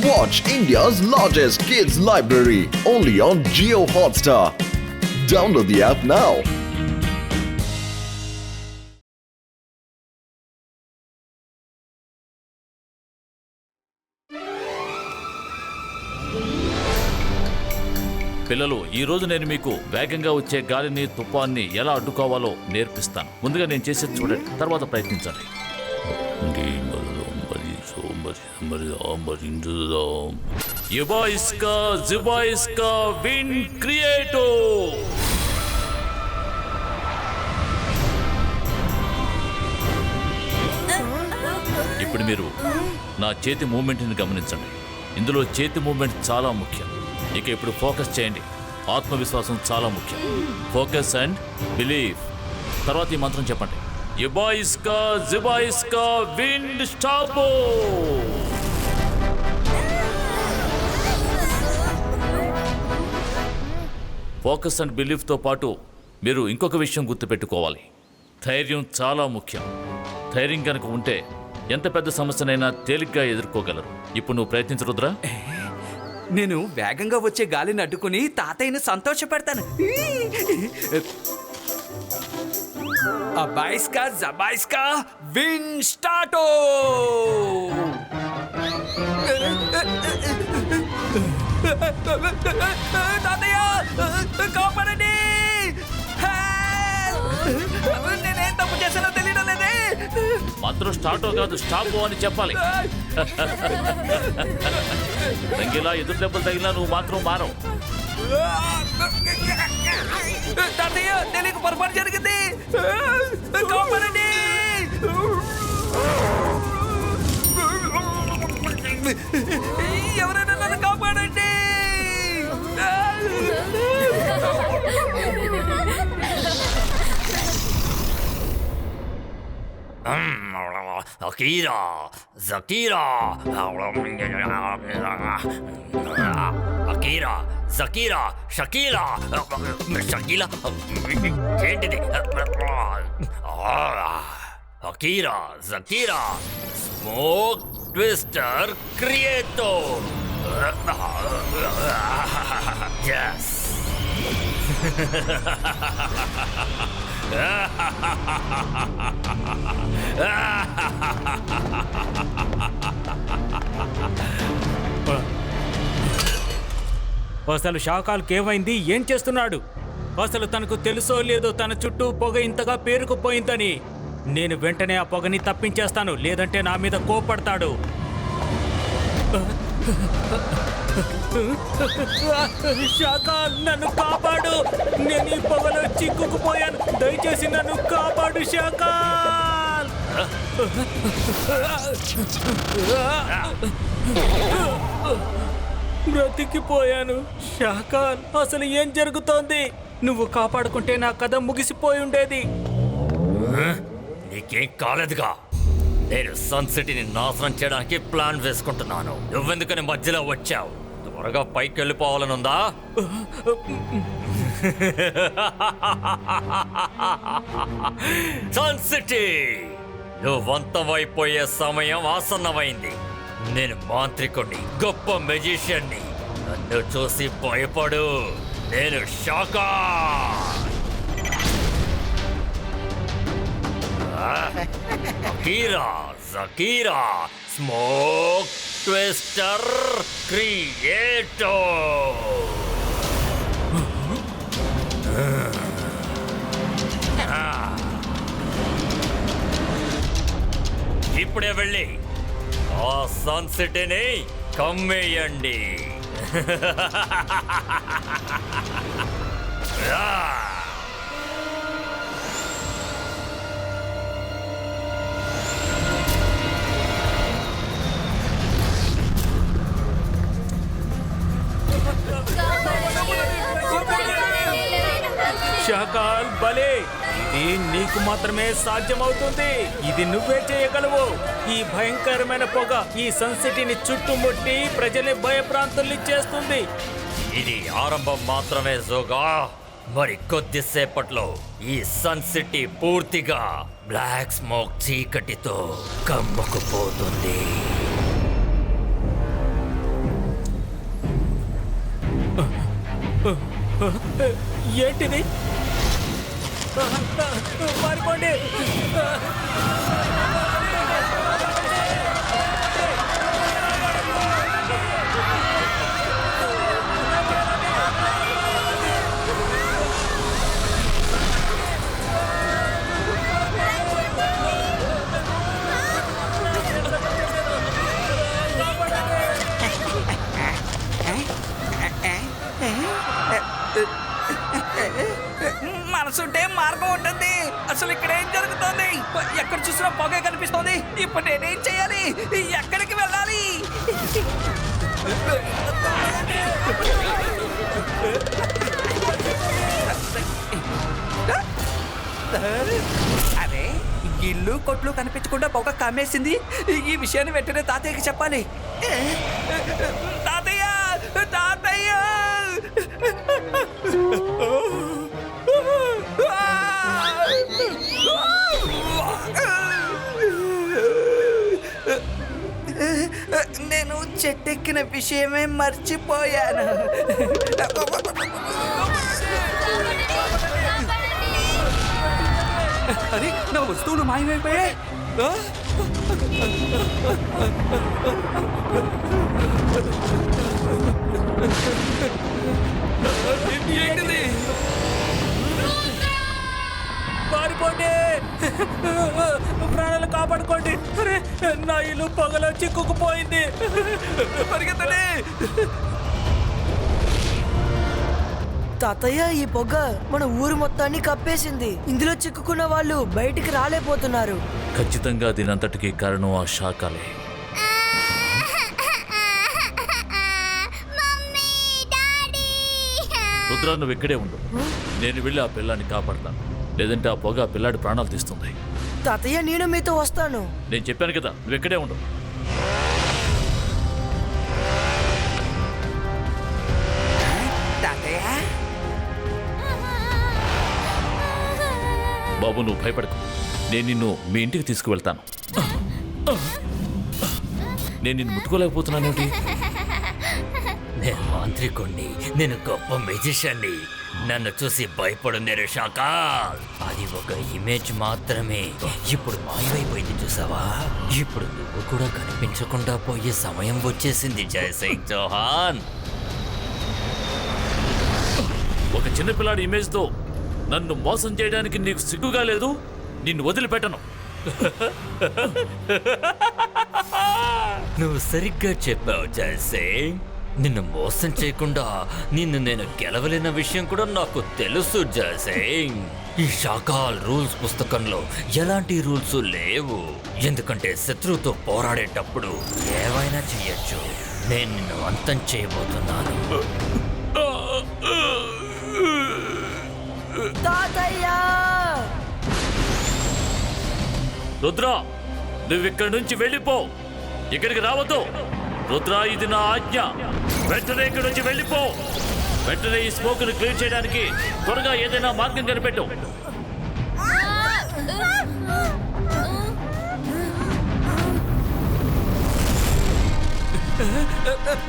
Watch India's largest kids library only on Jio Hotstar. Download the app now. పిల్లలు, ఈ రోజు నేను మీకు వేగంగా వచ్చే గాలిని తుఫాన్ని ఎలా అడ్డుకోవాలో నేర్పిస్తాను. ముందుగా నేను చేసేది చూడండి, తర్వాత ప్రయత్నించండి. ఇప్పుడు మీరు నా చేతి మూమెంట్ని గమనించండి. ఇందులో చేతి మూమెంట్ చాలా ముఖ్యం. ఇక ఇప్పుడు ఫోకస్ చేయండి. ఆత్మవిశ్వాసం చాలా ముఖ్యం. Focus and believe. తర్వాత ఈ మంత్రం చెప్పండి. యుబాయిస్కా జిబాయిస్కా విండ్ స్టాపో. ఫోకస్ అండ్ బిలీఫ్తో పాటు మీరు ఇంకొక విషయం గుర్తుపెట్టుకోవాలి. ధైర్యం చాలా ముఖ్యం. ధైర్యం కనుక ఉంటే ఎంత పెద్ద సమస్యనైనా తేలిగ్గా ఎదుర్కోగలరు. ఇప్పుడు నువ్వు ప్రయత్నించు రుద్రా. నేను వేగంగా వచ్చే గాలిని అడ్డుకుని తాతయ్యను సంతోషపెడతాను. అబాయిస్కా జబాయిస్కా విన్ స్టార్టో. తాతయ్య కాపాడండి. నేనేం తప్పు చేశానో తెలియడం లేదే. మాత్రం స్టార్టో కాదు, స్టాపో అని చెప్పాలి. తంగిలా ఎదురు దెబ్బలు తగిలినా నువ్వు మాత్రం మారవు. తాతయ్య తెలియక పొరపాటు జరిగింది. కాపాడండి. ఎవరైనా నన్ను కాపాడండి. Akira, Zakira, Akira, Zakira, Shakira, Shakila, ఏంటిది? Akira, Zakira, Smoke Twister Creator. Yes. అసలు షాకాల్కి ఏమైంది? ఏం చేస్తున్నాడు? అసలు తనకు తెలుసో లేదో తన చుట్టూ పొగ ఇంతగా పేరుకుపోయిందని. నేను వెంటనే ఆ పొగని తప్పించేస్తాను, లేదంటే నా మీద కోపడతాడు. షాకాల్, నన్ను కాపాడు. నేను ఈ పొగలో చిక్కుకుపోయాను. దయచేసి నన్ను కాపాడు షాకాల్. బ్రతికిపోయాను. షాకాల్, అసలు ఏం జరుగుతోంది? నువ్వు కాపాడుకుంటే నా కథ ముగిసిపోయి ఉండేది. నీకేం కాలేదుగా. నేను సన్ సిటీని నాశనం చేయడానికి ప్లాన్ వేసుకుంటున్నాను. నువ్వెందుకని మధ్యలో వచ్చావు? త్వరగా పైకి వెళ్ళిపోవాలనుందా? సన్ సిటీ నువ్వంతమైపోయే సమయం ఆసన్నమైంది. నేను మాంత్రికుణ్ణి, గొప్ప మెజిషియన్ని. నన్ను చూసి భయపడు. నేను షాకా. Akira, Zakira, Smoke Twister Creator. ఇప్పుడే వెళ్ళి ఆ సన్ సిటీని కమ్మేయండి. షాకాల్ భలే, ఇది నీకు మాత్రమే సాధ్యమవుతుంది. ఇది నువ్వే చేయగలవు. ఈ భయంకరమైన పొగ ఈ సన్ సిటీని చుట్టుముట్టి ప్రజల్ని భయప్రాంతుల్ని చేస్తుంది. ఇది ఆరంభం మాత్రమే జోగా. మరి కొద్దిసేపట్లో ఈ సన్ సిటీ పూర్తిగా బ్లాక్ స్మోక్ చీకటితో కమ్ముకుపోతుంది. ఏంటిది? పారిపోండి! మనసుంటే మార్గం ఉంటుంది. అసలు ఇక్కడ ఏం జరుగుతోంది? ఎక్కడ చూసినా పొగ కనిపిస్తోంది. ఇప్పుడు నేనేం చేయాలి? ఎక్కడికి వెళ్ళాలి? అరే, ఇల్లు కొట్లు కనిపించకుండా పొగ కమ్మేసింది. ఈ విషయాన్ని వెంటనే తాతయ్యకి చెప్పాలి. తాతయ్య, తాతయ్య! నేను చెట్టెక్కిన విషయమే మర్చిపోయాను. అరే, నా వస్తువులు మాయమైపోయాయి. ఏంటిది? పారిపోండి! ప్రాణాలు కాపాడుకోండి! అరే, నా ఇల్లు పొగలో చిక్కుకుపోయింది. పరిగెత్తండి! తాతయ్య, ఈ పొగ మన ఊరు మొత్తాన్ని కప్పేసింది. ఇందులో చిక్కుకున్న వాళ్ళు బయటికి రాలేకపోతున్నారు. ఖచ్చితంగా దీనంతటికీ కారణం ఆ శాఖలే. రుద్ర, నువ్వు ఇక్కడే ఉండు. నేను వెళ్ళి ఆ పిల్లాన్ని కాపాడతాను. లేదంటే ఆ పొగ ఆ పిల్లాడి ప్రాణాలు తీస్తుంది. తాతయ్య, నేను మీతో వస్తాను. నేను చెప్పాను కదా, నువ్వు ఇక్కడే ఉండు. తాతయ్య, బాబు, నువ్వు భయపడకు. నేను నిన్ను మీ ఇంటికి తీసుకువెళ్తాను. నేను నిన్ను ముట్టుకోలేకపోతున్నానేంటి? నేను మాంత్రికుణ్ణి, నేను గొప్ప మెజిషియన్ని. నన్ను చూసి భయపడు నిరుషాకాల్. అది ఒక ఇమేజ్ మాత్రమే. ఇప్పుడు మాయమైపోయింది, చూసావా? ఇప్పుడు నువ్వు కూడా కనిపించకుండా పోయే సమయం వచ్చేసింది జై సింగ్ చౌహాన్. ఒక చిన్నపిల్లాడి ఇమేజ్తో నన్ను మోసం చేయడానికి నీకు సిగ్గుగా లేదు? నిన్ను వదిలిపెట్టను. నువ్వు సరిగ్గా చెప్పావు జై సింగ్. నిన్ను మోసం చేయకుండా నిన్ను నేను గెలవలేన విషయం కూడా నాకు తెలుసు జై సింగ్. ఈ షాకాల్ రూల్స్ పుస్తకంలో ఎలాంటి రూల్స్ లేవు. ఎందుకంటే శత్రువుతో పోరాడేటప్పుడు ఏవైనా చెయ్యొచ్చు. నేను నిన్ను అంతం చేయబోతున్నాను. తాతయ్య! రుద్ర, నువ్వు ఇక్కడి నుంచి వెళ్ళిపో. ఇక్కడికి రావద్దు. రుద్ర, ఇది నా ఆజ్ఞ. వెంటనే ఇక్కడి నుంచి వెళ్ళిపో. వెంటనే ఈ స్మోక్ను క్లియర్ చేయడానికి త్వరగా ఏదైనా మార్గం కనిపెట్టు.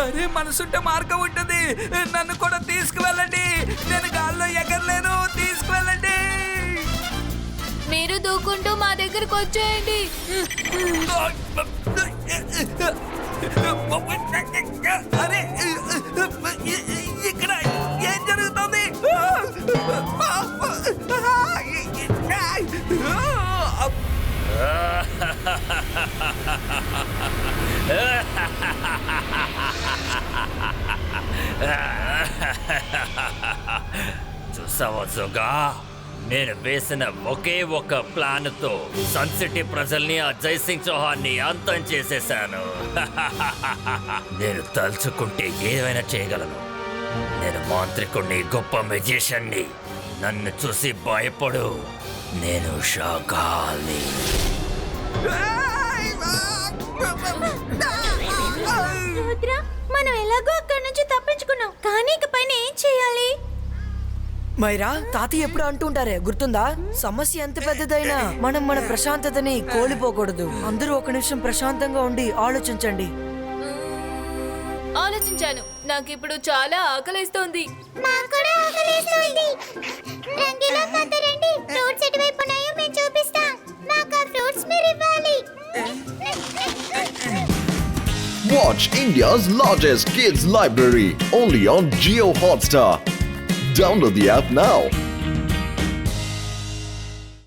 అరే, మనసుంటే మార్గం ఉంటుంది. నన్ను కూడా తీసుకువెళ్ళండి. నేను గాల్లో ఎగరలేను. తీసుకువెళ్ళండి. మీరు దూకుంటూ మా దగ్గరకు వచ్చేయండి. అరే, ఇక్కడ ఏం జరుగుతుంది? చూసావా జోగా, నేను వేసిన ఒకే ఒక ప్లాన్తో సన్ సిటీ ప్రజల్ని ఆ జై సింగ్ చౌహాన్ని అంతం చేసేశాను. నేను తలుచుకుంటే ఏమైనా చేయగలను. నేను మాంత్రికుణ్ణి, గొప్ప మెజిషియన్ని. నన్ను చూసి భయపడు. నేను షాకాల్ని. రుద్ర, మనం ఎలాగో అక్కడి నుంచి తప్పించుకున్నాం, కానీ ఇక పైన ఏం చేయాలి? మైరా, తాతయ్య ఎప్పుడు అంటుంటారే, గుర్తుందా? సమస్య ఎంత పెద్దదైనా మనం మన ప్రశాంతతని కోల్పోకూడదు. అందరూ ఒక నిమిషం ప్రశాంతంగా ఉండి ఆలోచించండి. ఆలోచించాను. నాకిప్పుడు చాలా ఆకలిస్తోంది. మాకు కూడా ఆకలేస్తోంది. రంగీలా మాత రండి, ఫ్రూట్స్ ఎటువైపు ఉన్నాయో మేము చూపిస్తాం. మాకు ఆ ఫ్రూట్స్ మీరు ఇవ్వాలి. Watch India's largest kids library only on Geo Hotstar. Download the app now.